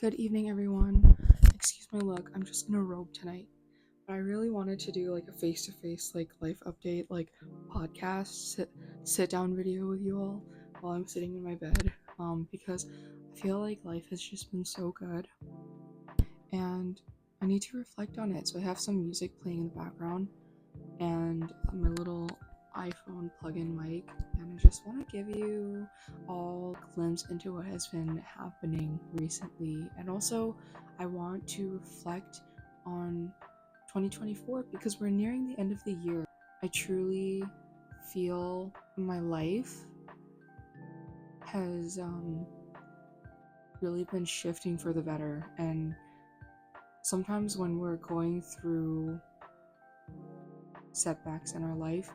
Good evening, everyone. Excuse my look, I'm just in a robe tonight. But I really wanted to do like a face-to-face life update, podcast, sit down video with you all while I'm sitting in my bed. Because I feel like life has just been so good. And I need to reflect on it. So I have some music playing in the background and my little iPhone plug-in mic, and I just want to give you all a glimpse into what has been happening recently. And also I want to reflect on 2024 because we're nearing the end of the year. I truly feel my life has really been shifting for the better, and sometimes when we're going through setbacks in our life,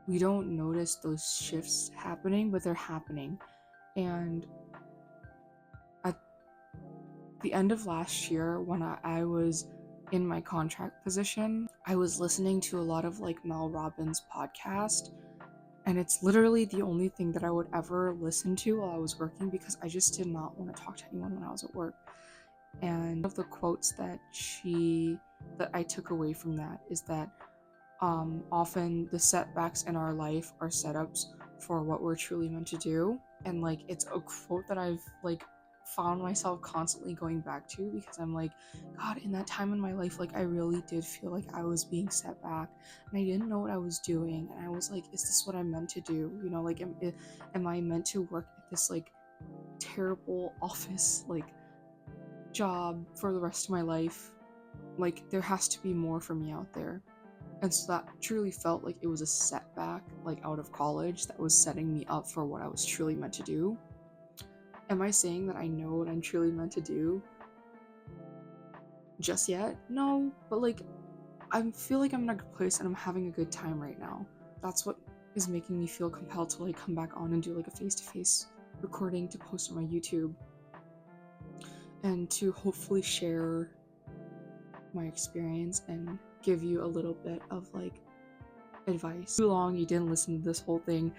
we don't notice those shifts happening, but they're happening. And at the end of last year, when I was in my contract position, I was listening to a lot of Mel Robbins' podcast, and it's literally the only thing that I would ever listen to while I was working because I just did not want to talk to anyone when I was at work. And one of the quotes that I took away from that is that often the setbacks in our life are setups for what we're truly meant to do. And it's a quote that I've found myself constantly going back to because I'm like, God, in that time in my life, I really did feel like I was being set back and I didn't know what I was doing, and I was like, is this what I'm meant to do? Am I meant to work at this terrible office job for the rest of my life? There has to be more for me out there. And so that truly felt like it was a setback, out of college, that was setting me up for what I was truly meant to do. Am I saying that I know what I'm truly meant to do just yet? No, but I feel like I'm in a good place and I'm having a good time right now. That's what is making me feel compelled to come back on and do a face-to-face recording to post on my YouTube and to hopefully share my experience and give you a little bit of advice. Too long you didn't listen to this whole thing.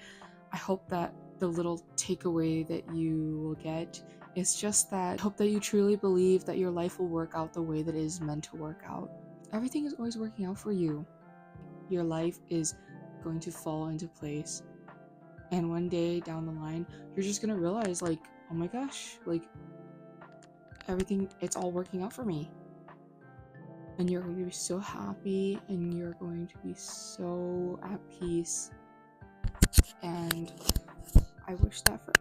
I hope that the little takeaway that you will get is just that I hope that you truly believe that your life will work out the way that it is meant to work out. Everything is always working out for you. Your life is going to fall into place, and one day down the line you're just gonna realize oh my gosh, everything, it's all working out for me. And you're going to be so happy and you're going to be so at peace. And I wish that for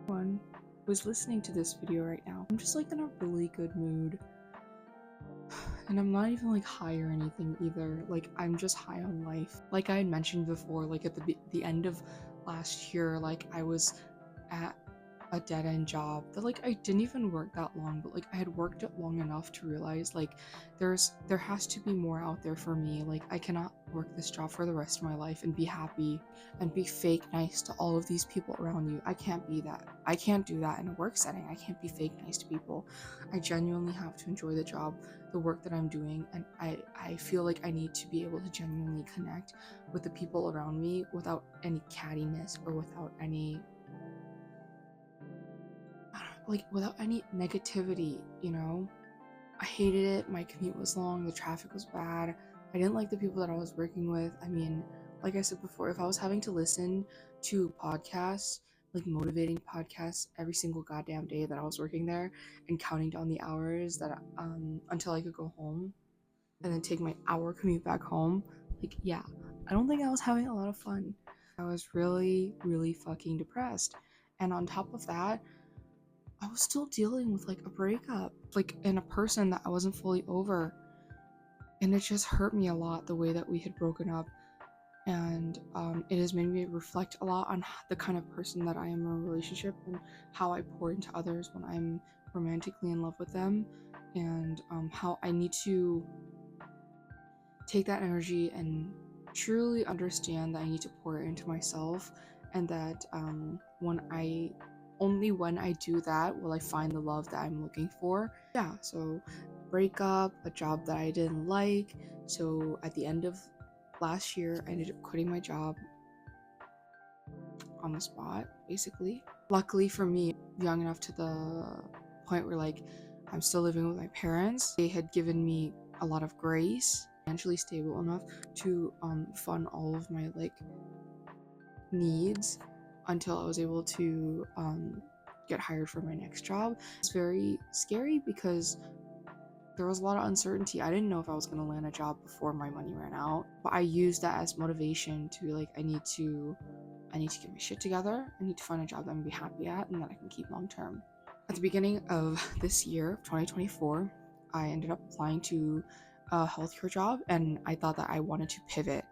everyone who is listening to this video right now. I'm just in a really good mood. And I'm not even high or anything either. I'm just high on life. Like I had mentioned before, at the end of last year, I was at a dead-end job that I didn't even work that long, but I had worked it long enough to realize there has to be more out there for me. I cannot work this job for the rest of my life and be happy and be fake nice to all of these people around you. I can't be that. I can't do that in a work setting. I can't be fake nice to people. I genuinely have to enjoy the job, the work that I'm doing, and I feel like I need to be able to genuinely connect with the people around me without any cattiness or without any without any negativity, I hated it. My commute was long, the traffic was bad. I didn't like the people that I was working with. I mean, like I said before, if I was having to listen to podcasts, motivating podcasts every single goddamn day that I was working there and counting down the hours that until I could go home and then take my hour commute back home, yeah, I don't think I was having a lot of fun. I was really, really fucking depressed. And on top of that, I was still dealing with a breakup, in a person that I wasn't fully over. And it just hurt me a lot the way that we had broken up. And it has made me reflect a lot on the kind of person that I am in a relationship and how I pour into others when I'm romantically in love with them, and how I need to take that energy and truly understand that I need to pour it into myself, and that only when I do that will I find the love that I'm looking for. Yeah, so breakup, a job that I didn't like. So at the end of last year, I ended up quitting my job on the spot, basically. Luckily for me, young enough to the point where like I'm still living with my parents. They had given me a lot of grace, financially stable enough to fund all of my like needs until I was able to get hired for my next job. It's very scary because there was a lot of uncertainty. I didn't know if I was going to land a job before my money ran out, but I used that as motivation to be like, I need to get my shit together. I need to find a job that I'm gonna be happy at and that I can keep long term. At the beginning of this year, 2024, I ended up applying to a healthcare job, and I thought that I wanted to pivot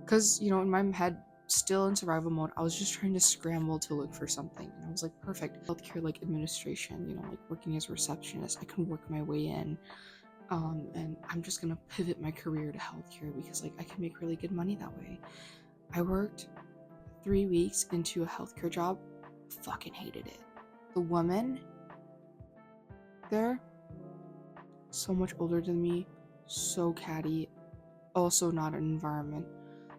because, you know, in my head, still in survival mode, I was just trying to scramble to look for something. And I was like, perfect, healthcare, like administration, you know, like working as a receptionist, I can work my way in. And I'm just gonna pivot my career to healthcare because like I can make really good money that way. I worked 3 weeks into a healthcare job, fucking hated it. The woman there, so much older than me, so catty, also not an environment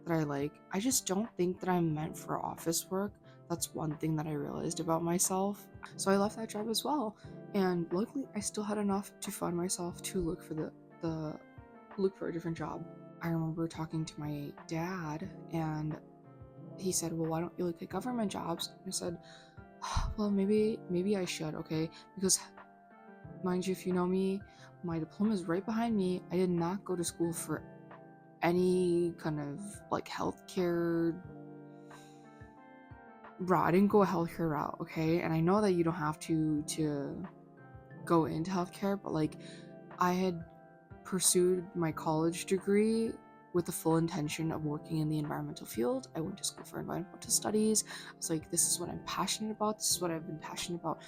that I like. I just don't think that I'm meant for office work. That's one thing that I realized about myself. So I left that job as well. And luckily I still had enough to fund myself to look for a different job. I remember talking to my dad and he said, well, why don't you look at government jobs? And I said, well, maybe I should, okay? Because mind you, if you know me, my diploma is right behind me. I did not go to school for any kind of like healthcare route. I didn't go a healthcare route, okay? And I know that you don't have to go into healthcare, but like I had pursued my college degree with the full intention of working in the environmental field. I went to school for environmental studies. I was like, this is what I'm passionate about. This is what I've been passionate about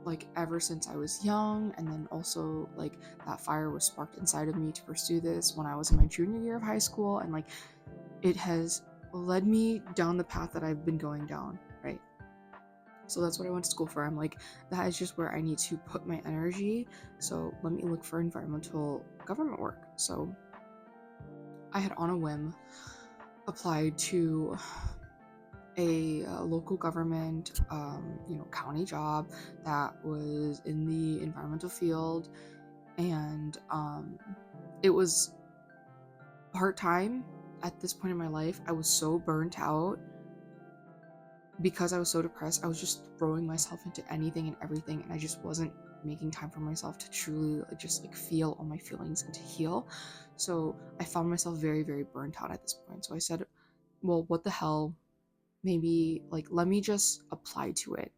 like ever since I was young. And then also like that fire was sparked inside of me to pursue this when I was in my junior year of high school, and like it has led me down the path that I've been going down, right? So that's what I went to school for. I'm like, that is just where I need to put my energy. So let me look for environmental government work. So I had on a whim applied to a local government, county job that was in the environmental field, and it was part-time. At this point in my life, I was so burnt out because I was so depressed. I was just throwing myself into anything and everything, and I just wasn't making time for myself to truly just like feel all my feelings and to heal. So I found myself very, very burnt out at this point. So I said, well, what the hell, maybe like let me just apply to it.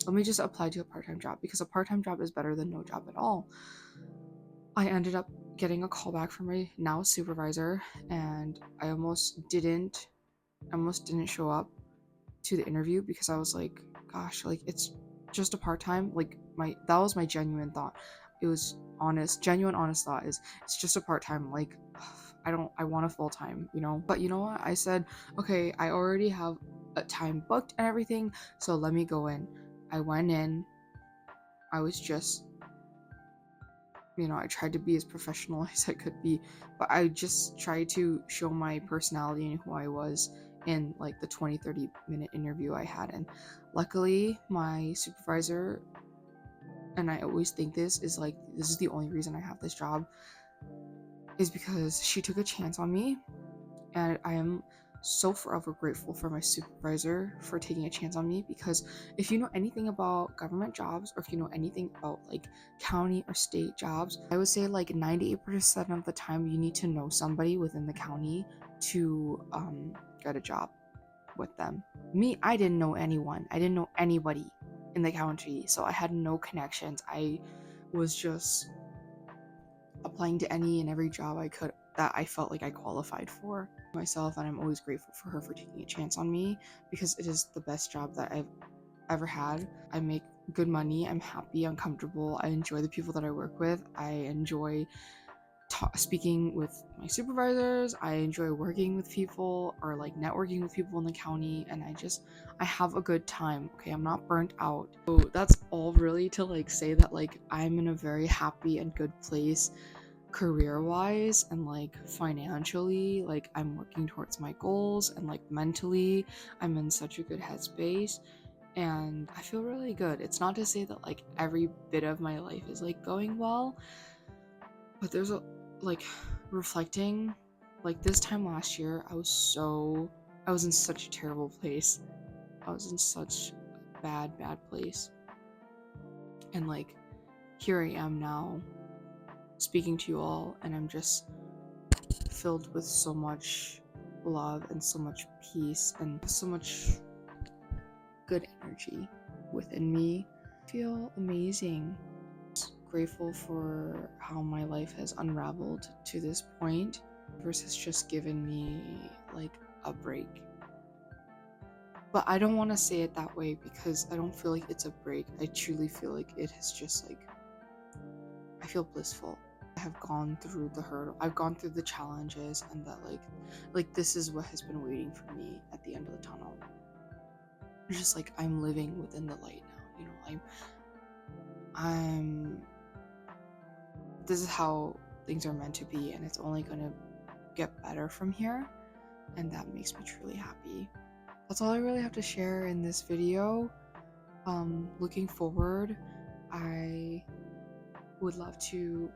Let me just apply to a part-time job, because a part-time job is better than no job at all. I ended up getting a call back from my now supervisor, and I almost didn't show up to the interview because I was like, gosh, like it's just a part-time. Like that was my genuine thought. It was genuine honest thought is it's just a part-time. Like I want a full-time, you know. But you know what? I said, okay, I already have a time booked and everything, so let me go in. I went in. I was just, I tried to be as professional as I could be, but I just tried to show my personality and who I was in like the 20-30 minute interview I had. And luckily my supervisor, and I always think this is the only reason I have this job, is because she took a chance on me, and I am so forever grateful for my supervisor for taking a chance on me. Because if you know anything about government jobs, or if you know anything about like county or state jobs, I would say like 98% of the time you need to know somebody within the county to get a job with them. Me, I didn't know anyone. I didn't know anybody in the county, so I had no connections. I was just applying to any and every job I could that I felt like I qualified for myself, and I'm always grateful for her for taking a chance on me, because it is the best job that I've ever had. I make good money, I'm happy, I'm comfortable, I enjoy the people that I work with, I enjoy speaking with my supervisors, I enjoy working with people or like networking with people in the county, and I have a good time. Okay, I'm not burnt out. So that's all really to like say that like I'm in a very happy and good place career-wise, and like financially, like I'm working towards my goals, and like mentally I'm in such a good headspace. and I feel really good. It's not to say that like every bit of my life is like going well, but there's a like reflecting, like this time last year I was in such a terrible place. I was in such a bad place, and like here I am now speaking to you all, and I'm just filled with so much love and so much peace and so much good energy within me. I feel amazing. Grateful for how my life has unraveled to this point. The universe has just given me like a break. But I don't want to say it that way because I don't feel like it's a break. I truly feel like it has just like, I feel blissful. I have gone through the hurdle. I've gone through the challenges, and that like this is what has been waiting for me at the end of the tunnel. It's just like I'm living within the light now. You know, I'm this is how things are meant to be, and it's only gonna get better from here, and that makes me truly happy. That's all I really have to share in this video. Looking forward, I would love to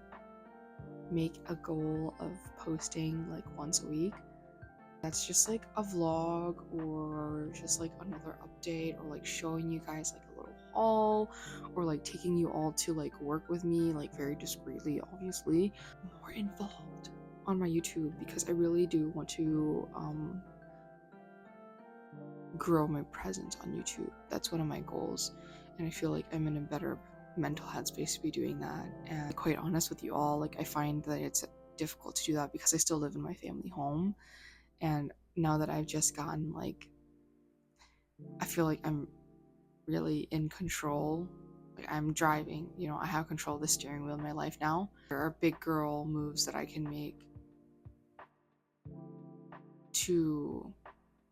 make a goal of posting like once a week. That's just like a vlog or just like another update, or like showing you guys like a little haul, or like taking you all to like work with me, like very discreetly, obviously, more involved on my YouTube, because I really do want to grow my presence on YouTube. That's one of my goals, and I feel like I'm in a better mental headspace to be doing that. And quite honest with you all, like I find that it's difficult to do that because I still live in my family home, and now that I've just gotten like, I feel like I'm really in control. Like I'm driving, you know, I have control of the steering wheel in my life now. There are big girl moves that I can make to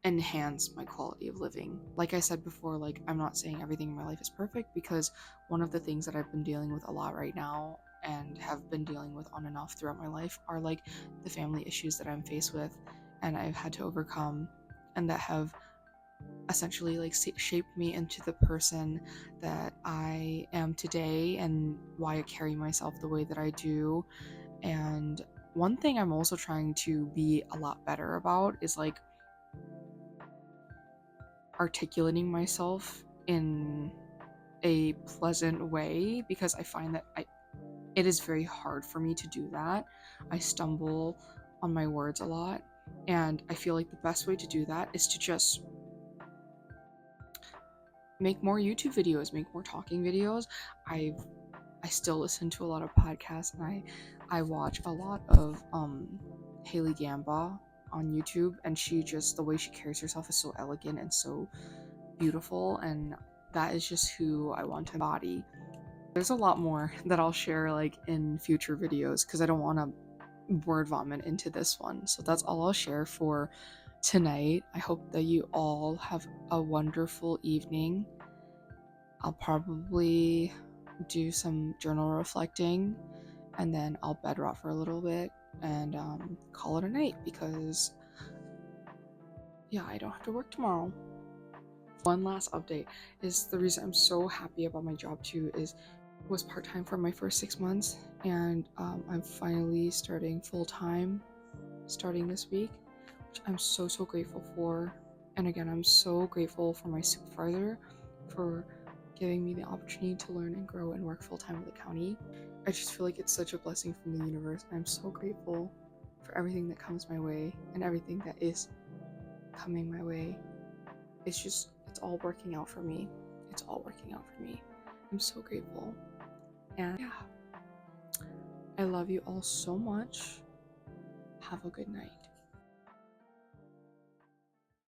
enhance my quality of living. Like I said before, like I'm not saying everything in my life is perfect, because one of the things that I've been dealing with a lot right now, and have been dealing with on and off throughout my life, are like the family issues that I'm faced with and I've had to overcome, and that have essentially like shaped me into the person that I am today, and why I carry myself the way that I do. And one thing I'm also trying to be a lot better about is like articulating myself in a pleasant way, because I find that it is very hard for me to do that. I stumble on my words a lot, and I feel like the best way to do that is to just make more YouTube videos, make more talking videos. I still listen to a lot of podcasts, and I watch a lot of Haley Gamba on YouTube, and she just, the way she carries herself is so elegant and so beautiful, and that is just who I want to embody. There's a lot more that I'll share like in future videos, because I don't want to word vomit into this one. So that's all I'll share for tonight. I hope that you all have a wonderful evening. I'll probably do some journal reflecting, and then I'll bed rot for a little bit and call it a night, because yeah, I don't have to work tomorrow. One last update is the reason I'm so happy about my job too is was part-time for my first 6 months, and I'm finally starting full-time starting this week, which I'm so grateful for. And again, I'm so grateful for my supervisor for giving me the opportunity to learn and grow and work full-time with the county. I just feel like it's such a blessing from the universe, and I'm so grateful for everything that comes my way and everything that is coming my way. It's all working out for me. It's all working out for me. I'm so grateful. And yeah, I love you all so much. Have a good night.